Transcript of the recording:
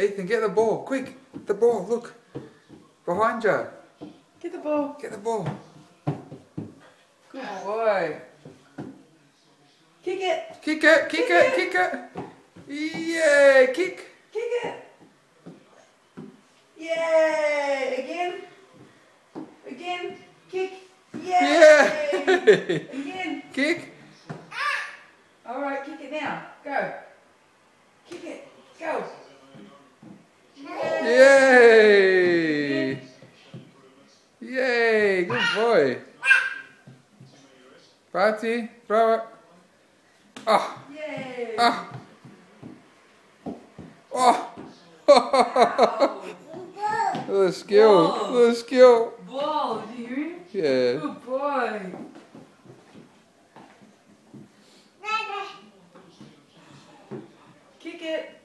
Ethan, get the ball, quick. The ball, look. Behind you. Get the ball. Get the ball. Good boy. Kick it. Kick it, kick it, kick it. Yeah, kick. Kick it. Yay! Again. Again. Kick. Yay! Yeah. Again. Kick. All right, kick it now. Go. Kick it. Go. Yay. Yay, good boy. Party, throw it. Oh. Yay! Oh. Oh. The skill, Whoa. the skill. Ball, do you hear me? Yeah. Good boy. Kick it.